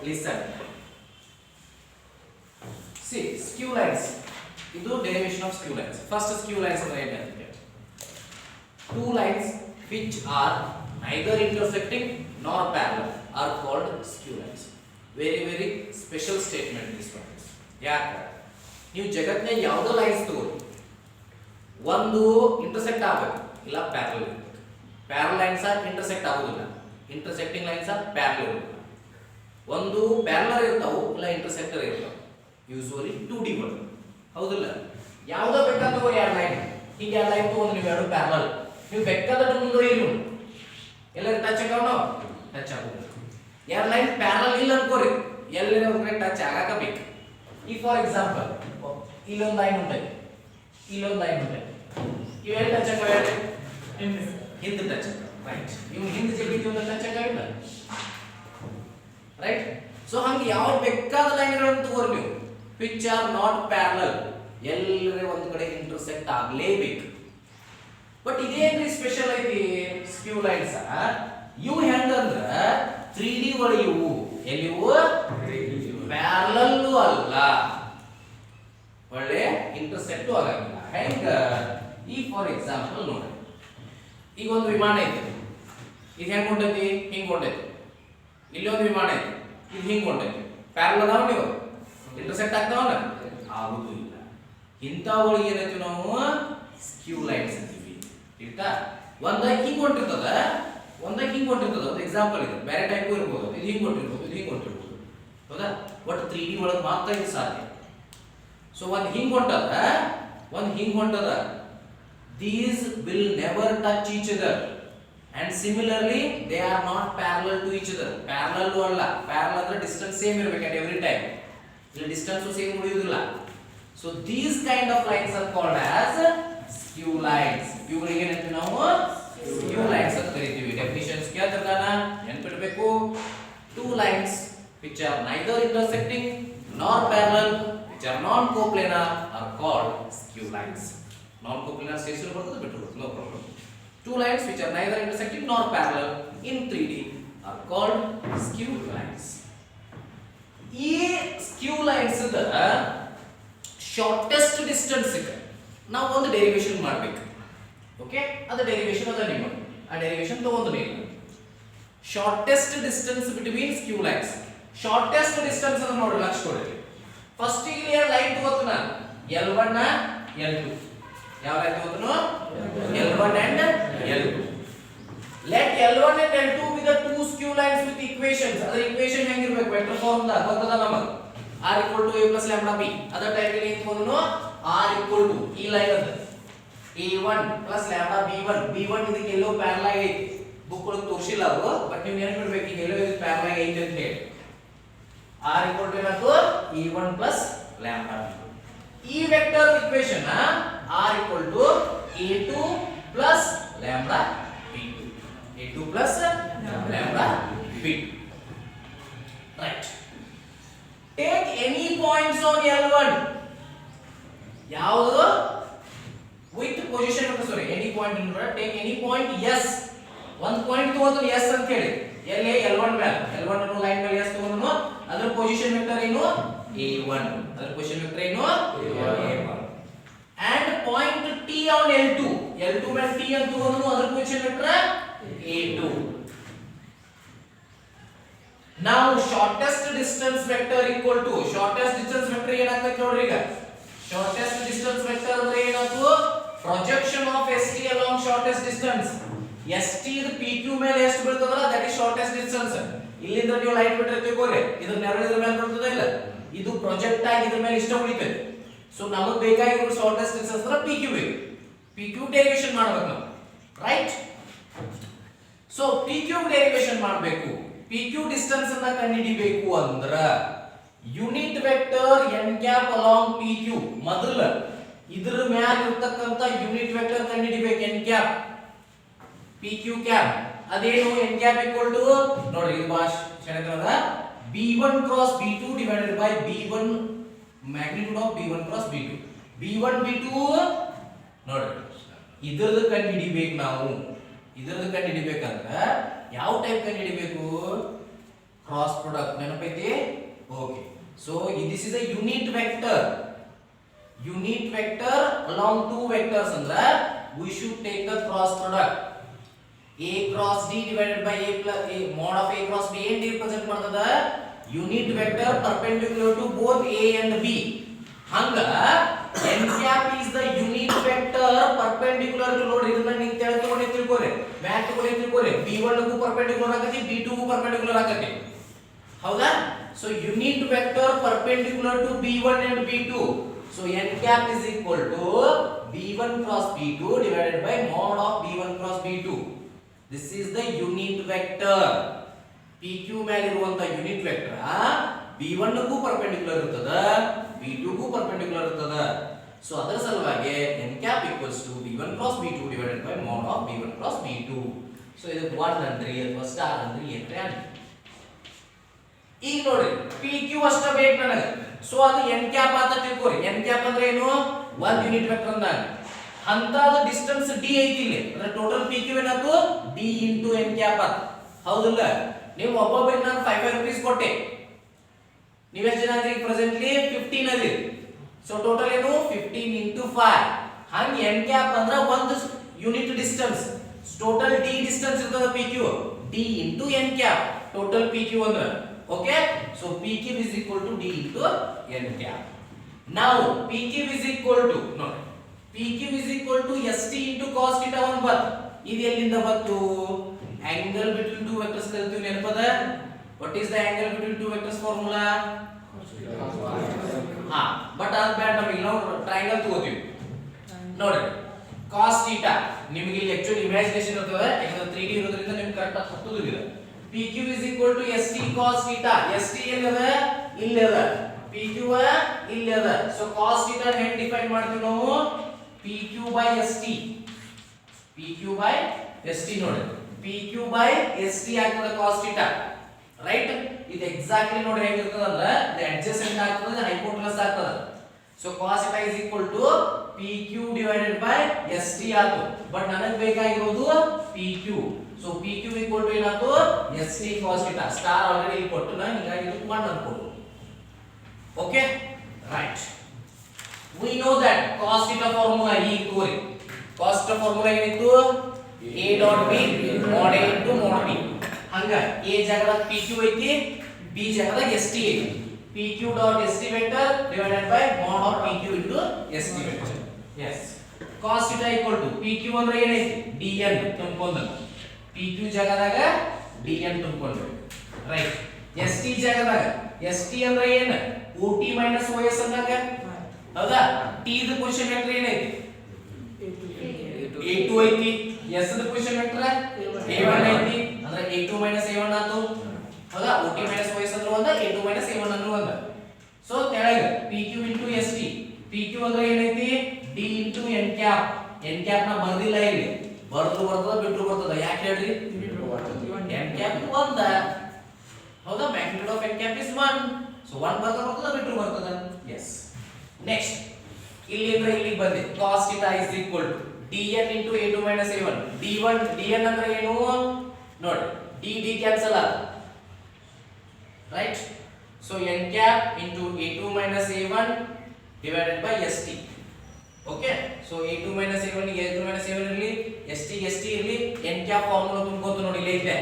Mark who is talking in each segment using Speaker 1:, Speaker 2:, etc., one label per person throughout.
Speaker 1: listen. See, skew lines. This is derivation of skew lines. First skew lines are two lines which are neither intersecting nor parallel are called skew lines. Very special statement this one is. ಯಾಕೆ ನೀವು ಜಗತ್ತಿನ ಯಾವುದೋ lines ತಗೊಳ್ಳಿ, ಒಂದು intersect ಆಗಬೇಕು ಇಲ್ಲ parallel ಇರಬೇಕು. Parallel lines are intersect ಆಗೋದಿಲ್ಲ, ಇಂಟರ್ಸೆಕ್ಟಿಂಗ್ ಲೈನ್ಸ್ ಆರ್ ಪ್ಯಾರಲಲ್ ಇರಬೇಕು. ಒಂದು ಪ್ಯಾರಲಲ್ ಇರ್ತಾವು ಇಲ್ಲ ಇಂಟರ್ಸೆಕ್ಟರ್ ಇರ್ತಾವೆ, ಯೂಶುವಲಿ 2D ಒಳಗೆ, ಹೌದಿಲ್ಲ? ಯಾವುದೋ ಬೇಕಾದ ತಗೋ ಎರಡು ಲೈನ್, ಹೀಗೆ ಎರಡು ಲೈನ್ ತಗೊಂಡು ನೀವು ಎರಡು ಪ್ಯಾರಲಲ್, ನೀವು ಬೇಕಾದಷ್ಟು ಮುಂದುವರಿಯಿರಿ, ಎಲ್ಲರೂ ಟಚ್ ಆಗೋಣ, ಟಚ್ ಆಗೋದಿಲ್ಲ. ಎರಡು ಲೈನ್ ಪ್ಯಾರಲಲ್ ಇಲ್ಲ ಅನ್ಕೋರಿ, ಎಲ್ಲರ ಒಂದು ಟಚ್ ಆಗಬೇಕು. ಈ ಫಾರ್ ಎಕ್ಸಾಂಪಲ್ ಇಲ್ಲೊಂದು ಲೈನ್ ಉಂಟೈತಿ, ಇಲ್ಲೊಂದು ಲೈನ್ ಉಂಟೈತಿ, ಇವೆಲ್ಲ ಟಚ್ ಆಗವೆ, ಹಿಂದೆ ಟಚ್ ಆಗ, ರೈಟ್? ಇವು ಹಿಂದೆ ಜಗ್ಗಿದ್ದು ಒಂದು ಟಚ್ ಆಗಿಲ್ಲ, ರೈಟ್? ಸೊ ಹಂಗೆ ಯಾವ ಬೇಕಾದ ಲೈನ್ಗಳನ್ನು ತಗೋರಿ ನೀವು, ವಿಚ್ ಆರ್ ನಾಟ್ ಪ್ಯಾರಲಲ್, ಎಲ್ಲರೇ ಒಂದು ಕಡೆ ಇಂಟರ್ಸೆಕ್ಟ್ ಆಗಲೇಬೇಕು. ಬಟ್ ಇದೇನ್ರಿ ಸ್ಪೆಷಲ್ ಐತಿ ಸ್ಕ್ಯೂ ಲೈನ್ಸ್, ಇವು ಹೆಂಗಂದ್ರ 3D ಒಳಗೆ ಇವು ಎಲ್ಲಿವು ಪ್ಯಾರಲಲ್ಲು ಅಲ್ಲ, ಒಳ್ಳೆ ಇಂಟರ್ಸೆಕ್ಟು ಆಗಂಗಿಲ್ಲ. ಹೆಂಗ? ಈ ಫಾರ್ ಎಕ್ಸಾಂಪಲ್ ನೋಡಿ, ಈಗ ಒಂದು ವಿಮಾನ ಐತಿ, ಇದು ಹೆಂಗ್ ಹೊಂಟೈತಿ? ಹಿಂಗ್ ಹೊಂಟೈತಿ. ಇಲ್ಲಿ ಒಂದು ವಿಮಾನ ಐತಿ, ಇದು ಹಿಂಗ್ ಹೊಂಟೈತಿ. ಪ್ಯಾರಲಲ್ ಅದಾವ ನೀವು ಇಂಟರ್ಸೆಕ್ಟ್ ಆಗ್ತಾವಲ್ಲ? ಆಗುದು ಇಲ್ಲ. ಇಂಥವಳಿಗೆ ಏನೈತಿ ನಾವು ಸ್ಕ್ಯೂ ಲೈನ್ಸ್ ಅಂತೀವಿ. ಇರ್ತಾ ಒಂದ ಹಿಂಗ್ ಹೊಂಟಿರ್ತದ, ಒಂದ ಹಿಂಗ್ ಹೊಂಟಿರ್ತದ. ಒಂದು ಎಕ್ಸಾಂಪಲ್ ಇದೆ, ಬೇರೆ ಟೈಪ್ ಇರ್ಬೋದು, ಇದು ಹಿಂಗ್ ಹೊಂಟಿರ್ಬೋದು, ಇದು ಹಿಂಗ್ ಹೊಂಟಿರ್ಬೋದು, ಹೌದಾ? ಬಟ್ 3D ಒಳಗೆ ಮಾತ್ರ ಇದು ಸಾಧ್ಯ. ಸೊ ಒಂದು ಹಿಂಗ್ ಹೊಂಟದ, ಒಂದು ಹಿಂಗ್ ಹೊಂಟದ, these will never touch each other and similarly they are not parallel to each other. Parallel ಅಲ್ಲ, parallel ಅಂದ್ರೆ ಡಿಸ್ಟೆನ್ಸ್ ಸೇಮ್ ಇರಬೇಕು at every time. ಇಲ್ಲಿ ಡಿಸ್ಟೆನ್ಸ್ ಸೇಮ್ ಉಳಿಯುವುದಿಲ್ಲ. So these kind of lines are called as skew lines. ಇವುಗಳಿಗೆ ಏನಂತೀವಿ ನಾವು? skew lines ಅಂತ ಕರಿತೀವಿ. Definitions ಕೇಳ್ತಿರ್ತಾನ, ನೆನಪಿಡಬೇಕು. Two lines which are neither intersecting nor parallel, which are non-coplanar are called skew lines. Non-coplanar ಸೇರಿಸಿ ಬರ್ತದೆ, ಬಿಟ್ಟು ಬರ್ತದೆ, no problem. Two lines which are neither intersecting nor parallel in 3D are called skew lines. ಈ skew lines the shortest distance ನಾವು ಒಂದು derivation ಮಾಡಬೇಕು. Okay, ಅದು derivation ಅದ ನಿಮ್ಮ, ಆ ಡೆರಿವೇಶನ್ ತಗೊಂಡು ನೀವು shortest distance between ಸ್ಕ್ಯೂ lines. Shortest distance ಅನ್ನು ನೋಡಿ, ಲಕ್ಷ ಕೊಡ್ರಿ. ಫಸ್ಟ್ ಇಲ್ಲಿ ಲೈನ್ ತಗೋತು ನಾನು L1 L2. ಯಾವ line ತಗೋತನು? L1 and L2. Let L1 and L2 be the two skew lines with equations. ಅದರ equation ಹೆಂಗಿರಬೇಕು? ವೆಕ್ಟರ್ ಫಾರ್ಮ್ ದ ಗೊತ್ತದ ನಮಗೆ. R equal to A plus lambda B. ಅದರ ಟೈಪ್ ಏನು ತಗೋದನು? R equal to ಈ line ಅದ A1 plus lambda B1. B1 ಇದಕ್ಕೆ ಎಲ್ಲೋ parallel ಐತಿ, book ಒಳಗೆ ತೋರಿಸಿಲ್ಲ ಅವರು, ಬಟ್ ನೀವು ನೆನಪಿಡಬೇಕು ಈಗ ಎಲ್ಲೋ ಇದು ಪ್ಯಾರಲಲ್ ಐತಿ ಅಂತ ಹೇಳಿ. R equal to ಏನಾಯ್ತು? A1 plus lambda B1. ಈ vector equation R equal to A2 plus lambda B2. A2 plus lambda B2. Right. Take any points on L1. ಯಾವುದು? With position of sorry, any point in order. Take any point S. ಒಂದು point ತಗೊಂಡು S ಅಂತ ಹೇಳಿ, ಎಲ್ಲಿ L1 ಮೇಲೆ, L1 ಅನ್ನೋ line ಮೇಲೆ S ತಗೊಂಡು ಅದರ ಪೊಸಿಷನ್ ವೆಕ್ಟರ್ ಏನು? A1. ಅದರ ಪೊಸಿಷನ್ ವೆಕ್ಟರ್ ಏನು? A1. And point T on L2. L2 ಮೇಲೆ T ಅಂತ ತಗೊಂಡು ಅದರ position vector A2. Now shortest distance vector equal to shortest distance vector ಏನಾಗ್ತೈತೆ ನೋಡ್ರಿ ಈಗ. Shortest distance vector ಅಂದ್ರೆ ಏನಾಯ್ತು? Projection of ST along shortest distance. ST ಇದು PQ ಮೇಲೆ ಎಷ್ಟು ಬೀಳ್ತದಲ್ಲ that is shortest distance. ಇಲ್ಲಿಂದ ನೀವು ಲೈನ್ ಬಿಟ್ರೆ ತಿಳ್ಕೊರಿ, ಇದು ನೆರಳು ಇದ್ರ ಮೇಲೆ ಬೀಳ್ತದ ಇಲ್ಲ, ಇದು ಪ್ರೊಜೆಕ್ಟ್ ಆಗಿ ಇದ್ರ ಮೇಲೆ ಇಷ್ಟ ಉಳಿತದೆ. ಸೊ ನಮಗೆ ಬೇಕಾಗಿರೋ ಶಾರ್ಟೆಸ್ಟ್ ಡಿಸ್ಟೆನ್ಸ್ ಅಂದ್ರೆ PQ ಬೇಕು. PQ ಡೆರಿವೇಶನ್ ಮಾಡಬೇಕು ನಾವು, ರೈಟ್? ಸೊ PQ ಡೆರಿವೇಶನ್ ಮಾಡಬೇಕು, PQ ಡಿಸ್ಟೆನ್ಸ್ ಅನ್ನ ಕಂಡುಹಿಡಿಯಬೇಕು ಅಂದ್ರ unit vector n cap along PQ ಮೊದಲ ಇದರ ಮ್ಯಾಲ ಇರತಕ್ಕಂತ ಯೂನಿಟ್ ವೆಕ್ಟರ್ ಕಂಡುಹಿಡಿಯಬೇಕು. n ಕ್ಯಾಪ್ PQ ಕ್ಯಾಪ್ ಅದೇನು? n ಕ್ಯಾಪ್ ಈಕ್ವಲ್ ಟು ನೋಡ್ರಿ ಇದು ಭಾಷೆ ಚೆನ್ನಾಗಿರೋದ B1 cross B2 divided by B1 magnitude of B1 cross B2. B1 B2 ನೋಡ್ರಿ ಇದರದು ಕಂಡುಹಿಡಿಯಬೇಕು ನಾವು. ಇದರದು ಕಂಡುಹಿಡಿಯಬೇಕಂದ್ರೆ ಯಾವ ಟೈಪ್ ಕಂಡುಹಿಡಿಯಬೇಕು? ಕ್ರಾಸ್ ಪ್ರಾಡಕ್ಟ್ ನೆನಪೈತಿ okay so this is a unit vector along two vectors andra we should take the cross product a cross d divided by a plus a mod of a cross b and represent ಮಾಡ್ತದ unit vector perpendicular to both a and b hanga n cap is the unit vector perpendicular to ನೋಡ್ರಿ ಇದನ್ನ ನೀವು ತಿಳ್ಕೊಂಡ್ರೆ math ತಿಳ್ಕೊಂಡ್ರೆ b1 ಗೂ perpendicular ಆಗತಿ b2 ಗೂ perpendicular ಆಗತಿ ಹೌದಾ so unit vector perpendicular to b1 and b2 so n cap is equal to b1 cross b2 divided by mod of b1 cross b2 this is the unit vector pq ಮೇಲೆ ಇರುವಂತ unit vector b1 ಗೂ perpendicular ಇರುತ್ತದೆ b2 ಗೂ perpendicular ಇರುತ್ತದೆ so ಅದರ ಸಲುವಾಗಿ n cap equals to b1 cross b2 divided by mod of b1 cross b2 so ಇದು 1 ಅಂದ್ರಿ ಅಥವಾ ಸ್ಟಾರ್ ಅಂದ್ರಿ ಏನ್ರಿ ಅಂತ ಈಗ ನೋಡಿ pq ಅಷ್ಟ ಬೇಕು ನನಗೆ ಸೊ ಅದು n cap ಅಂತ ತಿಳ್ಕೊರಿ n cap ಅಂದ್ರೆ ಏನು 1 ಯೂನಿಟ್ ವೆಕ್ಟರ್ ಅಂದಾಗ ಅಂತದ ಡಿಸ್ಟೆನ್ಸ್ d ಐತಿ ಇಲ್ಲಿ ಅಂದ್ರೆ ಟೋಟಲ್ pq ಏನಾಯ್ತು d into n cap ಅಂತ ಹೌದಿಲ್ಲ ನೀವು ಒಬ್ಬೊಬ್ಬರಿಗೆ ನಾನು 5 ರೂಪಾಯಿ ಕೊಟ್ಟೆ ನೀವು ಎಷ್ಟು ಜನ ಇದ್ರಿ ಪ್ರೆಸೆಂಟ್ಲಿ 15 ಅದಿರಿ ಸೊ ಟೋಟಲ್ ಏನು 15 into 5 ಹಂಗ n cap ಅಂದ್ರೆ ಒಂದು unit distance total d distance ಇರ್ತದ pq d into n cap total pq ಅಂದ್ರೆ okay so pq is equal to d into n cap now pq is equal to no pq is equal to st into cos theta 1 ಬತ್ ಇದು ಎಲ್ಲಿಂದ ಬಂತು angle between two vectors ಕಲ್ತೀವಿ ನೆನಪದ what is the angle between two vectors formula ಹಾ but ಅದು ಬೇಡ ನಮಗೆ ನಾವು triangle ತಗೋತೀವಿ ನೋಡಿ cos theta ನಿಮಗೆ ಇಲ್ಲಿ ಆಕ್ಚುಲಿ ಇಮ್ಯಾಜಿನೇಷನ್ ಇರ್ತದೆ ಯಾಕಂದ್ರೆ 3D ಇರೋದ್ರಿಂದ ನಿಮಗೆ ಕರೆಕ್ಟ್ ಆಗಿ ಹತ್ತುದಿಲ್ಲ pq is equal to st cos theta st ಎಲ್ಲದ ಇಲ್ಲದ pq ಇಲ್ಲದ ಸೊ cos theta ಹೆಂಗ್ ಡಿಫೈನ್ ಮಾಡ್ತೀವಿ ನಾವು pq by st ನೋಡಿ pq by st ಆಗ್ತದ cos theta ರೈಟ್ ಇದು ಎಕ್ಸಾಕ್ಟ್ಲಿ ನೋಡಿ ಹೇಗಿರ್ತದ ಅಂದ್ರೆ ಇದು ಅಡ್ಜಸೆಂಟ್ ಆಗ್ತದ ಹೈಪೋಟೆನಸ್ ಆಗ್ತದ so cos theta is equal to pq divided by st ಆತು ಬಟ್ ನನಗೆ ಬೇಕಾಗಿರೋದು pq so pq equal to ಏನಾಯ್ತು st cos theta star already ಇಲ್ಲಿ ಕೊಟ್ಟು ನಾನು ಹೀಗಾಗಿ ಇದು 1 ಅನ್ಕೊಳ್ಳು okay right we know that cos theta formula ಈ ತೋರಿ cos theta ಫಾರ್ಮುಲಾ ಏನಿತ್ತು a dot b mod a into mod b ಹಂಗ a ಜಾಗದಾಗ pq ಐತಿ b ಜಾಗದಾಗ st ಐತಿ pq dot st vector divided by mod of pq into st vector yes cos theta equal to pq ಅಂದ್ರೆ ಏನೈತಿ dn ತುಂಬಿಕೊಂಡ pq ಜಾಗದಾಗ dn ತುಂಬಿಕೊಂಡ್ರೆ right st ಜಾಗದಾಗ st ಅಂದ್ರೆ ಏನು ot minus os ಅಂದಾಗ ಹೌದಾ t ದ ಕ್ವೆಶ್ಚನ್ ವೆಕ್ಟರ್ ಏನೈತಿ a2 ಐತಿ s the question vector a1 ಐತಿ ಅಂದ್ರೆ a2 minus a1 ಆತು ಹೌದಾ ot minus os ಅಂದ್ರೆ ಒಂದ a2 minus a1 ಅಂದ್ರೆ ಒಂದ ಸೊ ಕೆಳಗೆ pq into st pq ಅಂದ್ರೆ ಏನೈತಿ d into n cap ನ ಬರ್ದಿಲ್ಲ ಇಲ್ಲಿ ಬರ್ತದ ಬಿಟ್ಟು ಬರ್ತದ ಯಾಕೆ ಹೇಳ್ರಿ n cap ಒಂದ ಹೌದಾ magnitude of n cap is 1 so 1 ಬರ್ತದ ಬಿಟ್ಟು ಬರ್ತದ yes next ಇಲ್ಲಿ ಅಂದ್ರೆ ಇಲ್ಲಿ ಬಂದೆ cos theta is equal to dn into a2 minus a1 dn ಅಂದ್ರೆ ಏನು ನೋಡಿ d cancel ಆತ right so n cap into a2 minus a1 divided by st okay so a2 minus a1 ಗೆ a2 minus a1 ಇರಲಿ st ಇರಲಿ n cap formula ತುಂಬಿಕೋತು ನೋಡಿ ಇಲ್ಲೇ ಇದೆ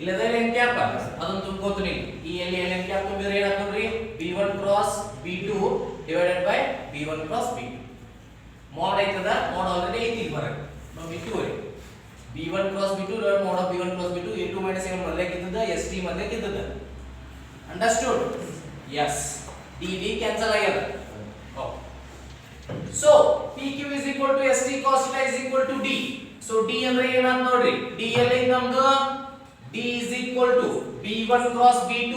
Speaker 1: ಇಲ್ಲದ n cap ಅದನ್ನ ತುಂಬಿಕೋತು ನೀವು ಈ ಎಲ್ಲಿ n cap ತುಂಬಿದ್ರೆ ಏನಾಗ್ತದೆ ನೋಡಿ b1 cross b2 divided by b1 cross b2 mod ಆಯ್ತದ mod ಆಲ್ರೆಡಿ ಐತಿ ಬರಕ್ಕೆ ನಾವು ಬಿಟ್ಟುವರಿ b1 cross b2 divided mod of b1 cross b2 a2 minus a1 ಮೊದಲೇಕಿದ್ದದ st ಮೊದಲೇಕಿದ್ದದ ಅಂಡರ್ಸ್ಟುಡ್ yes d cancel ಆಗ್ಯದ so pq is equal to st cos theta is equal to d so d ಅಂದ್ರೆ ಏನಾಯ್ತು ನೋಡ್ರಿ d ಎಲ್ಲಿ ನಮ್ದು d is equal to b1 cross b2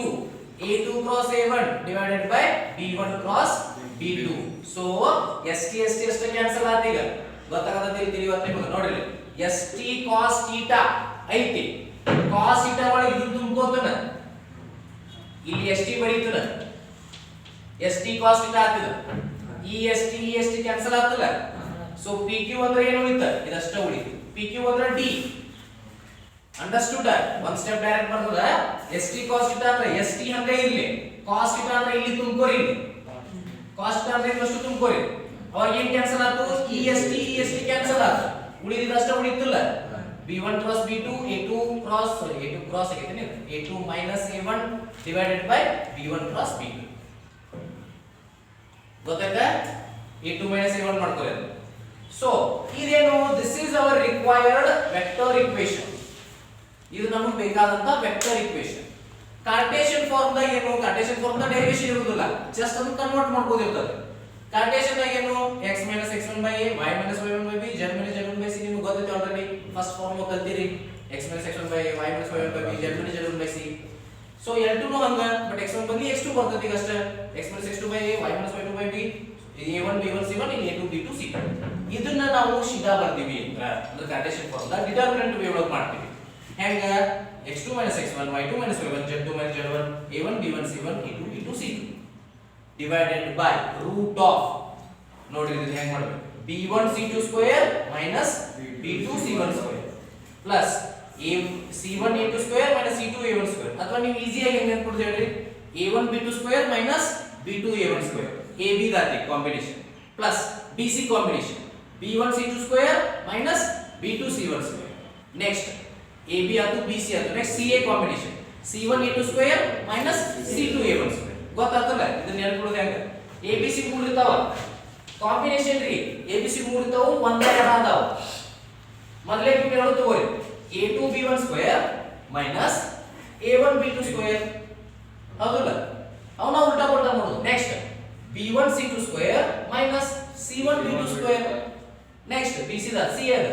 Speaker 1: a2 cross a1 divided by b1 cross b2 so st ಅಷ್ಟೇ cancel ಆತ ಈಗ ಗೊತ್ತಾಗದ ತಿಳಿಯುತ್ತೆ ನಿಮಗೆ ನೋಡ್ರಿ st cos theta ಐತಿ cos theta ಒಳಗೆ ಇದು ತುಂಬಿಕೋತನ ಇಲ್ಲಿ st ಬರೀತನ st cos theta ಆಗ್ತದ ಈ st ಕ್ಯಾನ್ಸಲ್ ಆಗ್ತಲ್ಲ. ಸೊ pq ಅಂದ್ರೆ ಏನು ಉಳಿತ ಇದಷ್ಟ ಉಳಿತು. pq ಅಂದ್ರೆ d ಅಂಡರ್ಸ್ಟುಡ್ ಒಂದು ಸ್ಟೆಪ್ ಡೈರೆಕ್ಟ್ ಬರ್ತದ st cos θ ಅಂದ್ರೆ st ಹಂಗ ಇರ್ಲಿ cos θ ಅಂದ್ರೆ ಇಲ್ಲಿ ತುಂಬ್ಕೋರಿ ಇಲ್ಲಿ cos θ ಅಂದ್ರೆ ಎಷ್ಟು ತುಂಬ್ಕೋರಿ ಅವಾಗ ಏನು ಕ್ಯಾನ್ಸಲ್ ಆಯ್ತು est ಕ್ಯಾನ್ಸಲ್ ಆಯ್ತು ಉಳಿದಿದ್ದಷ್ಟ ಉಳಿತಿಲ್ಲ b1 cross b2 a2 cross ಆಗೈತೆ a2 minus a1 divided by b1 cross b2 ಗೊತ್ತಾಯ್ತಾ a2 minus a1 ಮಾಡ್ಕೊಳ್ಳಿ ಸೊ ಇದೇನು this is our required vector equation ಇದು ನಮಗೆ ಬೇಕಾದಂತ ವೆಕ್ಟರ್ ಇಕ್ವೇಷನ್ ಕಾರ್ಟೇಶಿಯನ್ ಫಾರ್ಮ್ ದಾಗ ಏನು ಕಾರ್ಟೇಶಿಯನ್ ಫಾರ್ಮ್ ದಾಗ ಡೆರಿವೇಶನ್ ಇರುವುದಿಲ್ಲ ಜಸ್ಟ್ ಅದನ್ನ ಕನ್ವರ್ಟ್ ಮಾಡ್ಬೋದಿರ್ತದೆ ಕಾರ್ಟೇಶಿಯನ್ ದಾಗ ಏನು x x1 by a y y1 by b z z1 by c ನಿಮಗೆ ಗೊತ್ತೈತೆ ಆಲ್ರೆಡಿ ಫಸ್ಟ್ ಫಾರ್ಮ್ ಕಲ್ತಿರಿ x x1 by a y y1 by b z z1 by c so L2 ನು ಹಂಗ but x1 ಬದಲಿ x2 ಬರ್ತೈತಿ ಈಗ ಅಷ್ಟೇ x x2 by a y y2 by b a1 b1 c1 a2 b2 c2 ಇದನ್ನ ನಾವು ಸೀದಾ ಬರ್ತೀವಿ ಅಂದ್ರೆ ಕಾರ್ಟೇಶಿಯನ್ ಫಾರ್ಮ್ ದಾಗ ಡಿಟರ್ಮಿನೆಂಟ್ ಡೆವಲಪ್ ಮಾಡ್ತೀವಿ ಹೆಂಗ x2 x1 y2 y1 z2 z1 a1 b1 c1 a2 b2 c2 divided by root of ನೋಡಿ ಇದು ಹೆಂಗ್ ಮಾಡಬೇಕು b1 c2 square minus b2 c1 square plus c1 a2 square minus c2 a1 square ಅಥವಾ ನೀವು easy ಆಗಿ ಹೆಂಗ್ ಅನ್ಕೊಡ್ತೀವಿ ಹೇಳ್ರಿ a1 b2 square minus b2 a1 square ab ದಾತಿ combination plus bc combination b1 c2 square minus b2 c1 square next ab ಆತು bc ಆತು next ca combination c1 a2 square minus c2 a1 square ಗೊತ್ತಾತಲ್ಲ ಇದನ್ನ ನೆನಪಿಡೋದು ಹೆಂಗ abc ಮೂರು ಇರ್ತಾವ combination ರೀ abc ಮೂರು ಇರ್ತಾವ ಒಂದೇ ಅದಾವ ಮೊದಲೇ ನೀವು ಹೇಳೋದು ತಗೋರಿ a2 b1 square minus a1 b2 square ಹೌದಲ್ಲ ಅವನ ಉಲ್ಟಾ ಪಲ್ಟಾ ಮಾಡೋದು next b1 c2 square minus c1 b2 square next bc the c ಅದ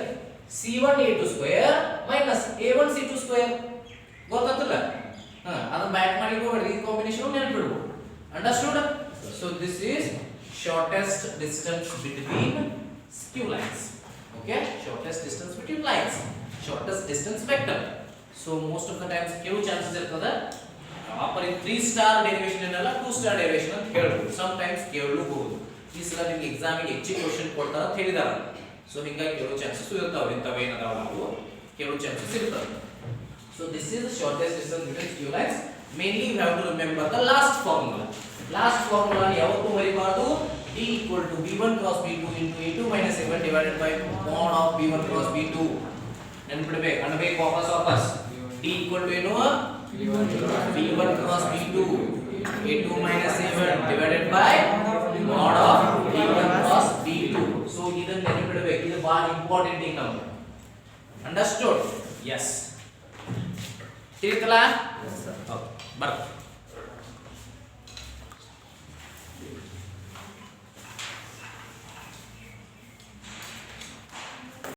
Speaker 1: c1 a2 square minus a1 c2 square ಗೊತ್ತಾತಲ್ಲ ಅದನ್ನ ಬ್ಯಾಕ್ ಮಾಡಿ ಹೋಗ್ರಿ ಈ ಕಾಂಬಿನೇಷನ್ ನೆನಪಿಡಬಹುದು understood so this is shortest distance between skew lines okay shortest distance between lines shortest distance vector so most of the times ಕೆಲವು chances ಇರ್ತದೆ offer 3 star derivation ಏನಲ್ಲ 2 star derivation ಅಂತ ಹೇಳ್ಬೋದು ಸಮ್ ಟೈಮ್ಸ್ ಕೇಳಬಹುದು ಈ ಸಲ ನಿಮಗೆ ಎಕ್ಸಾಮ್ ಗೆ ಹೆಚ್ಚು ಕ್ವೆಶ್ಚನ್ ಕೊಡ್ತಾರ ಅಂತ ಹೇಳಿದಾರ ಸೊ ಹಿಂಗಾಗಿ ಕೆಲವು ಚಾನ್ಸಸ್ ಇರ್ತಾವೆ ಇಂತವೆ ಏನದಾವ ನಾವು ಕೆಲವು ಚಾನ್ಸಸ್ ಇರ್ತವೆ so this is the shortest distance between skew lines mainly you have to remember the last formula ಯಾವತ್ತೂ ಬರಿಬಾರ್ದು d equal to b1 cross b2 into a2 minus a1 divided by mod of b1 cross b2 ನೆನಪಿಡಬೇಕು ಅನ್ಬೇಕು ವಾಪಸ್ d equal to ಏನು b1 cross b2 a2 minus a1 divided by mod of b1 cross b2 so ಇದನ್ನ ನೆನಪಿಡಬೇಕು ಇದು ಬಹಳ important thing ನಮಗೆ understood yes ತಿಳಿತಲ್ಲ yes sir okay ಬರ್ತೀನಿ